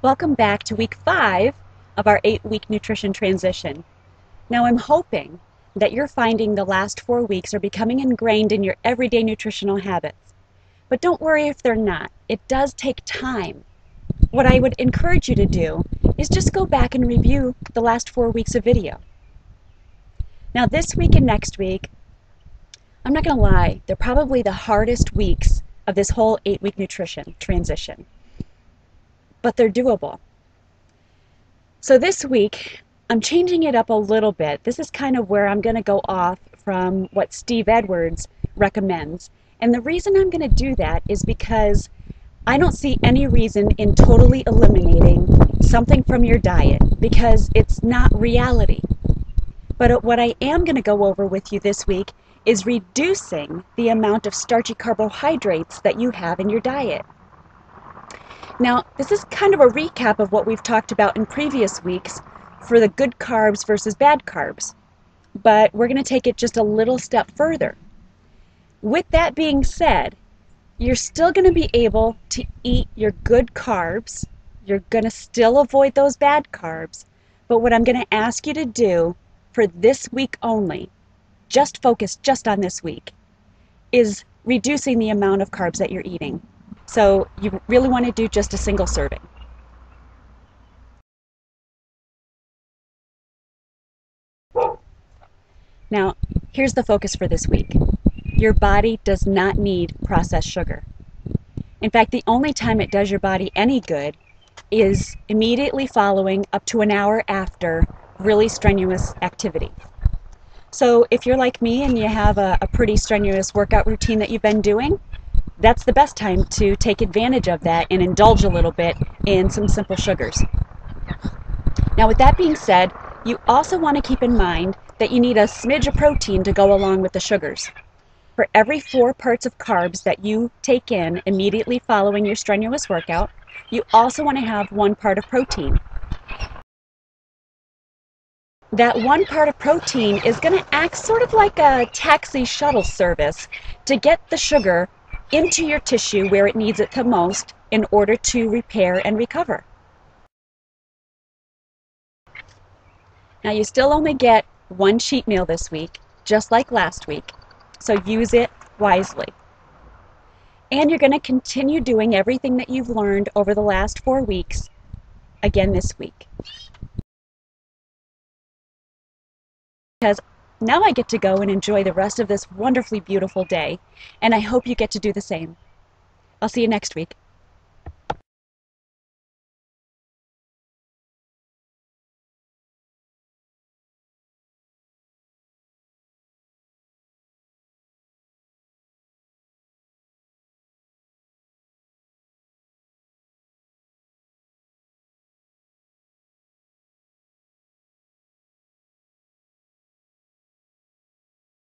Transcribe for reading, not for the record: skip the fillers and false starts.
Welcome back to week 5 of our 8-week nutrition transition. Now I'm hoping that you're finding the last 4 weeks are becoming ingrained in your everyday nutritional habits. But don't worry if they're not. It does take time. What I would encourage you to do is just go back and review the last 4 weeks of video. Now this week and next week, I'm not going to lie, they're probably the hardest weeks of this whole 8-week nutrition transition. But they're doable. So this week, I'm changing it up a little bit. This is kind of where I'm going to go off from what Steve Edwards recommends. And the reason I'm going to do that is because I don't see any reason in totally eliminating something from your diet because it's not reality. But what I am going to go over with you this week is reducing the amount of starchy carbohydrates that you have in your diet. Now, this is kind of a recap of what we've talked about in previous weeks for the good carbs versus bad carbs, but we're going to take it just a little step further. With that being said, you're still going to be able to eat your good carbs. You're going to still avoid those bad carbs, but what I'm going to ask you to do for this week only, just focus just on this week, is reducing the amount of carbs that you're eating. So you really want to do just a single serving. Now, here's the focus for this week. Your body does not need processed sugar. In fact, the only time it does your body any good is immediately following up to an hour after really strenuous activity. So if you're like me and you have a pretty strenuous workout routine that you've been doing, that's the best time to take advantage of that and indulge a little bit in some simple sugars. Now with that being said, you also want to keep in mind that you need a smidge of protein to go along with the sugars. For every 4 parts of carbs that you take in immediately following your strenuous workout, you also want to have 1 part of protein. That 1 part of protein is going to act sort of like a taxi shuttle service to get the sugar into your tissue where it needs it the most in order to repair and recover. Now you still only get 1 cheat meal this week, just like last week, so use it wisely. And you're going to continue doing everything that you've learned over the last 4 weeks again this week. Because now I get to go and enjoy the rest of this wonderfully beautiful day, and I hope you get to do the same. I'll see you next week.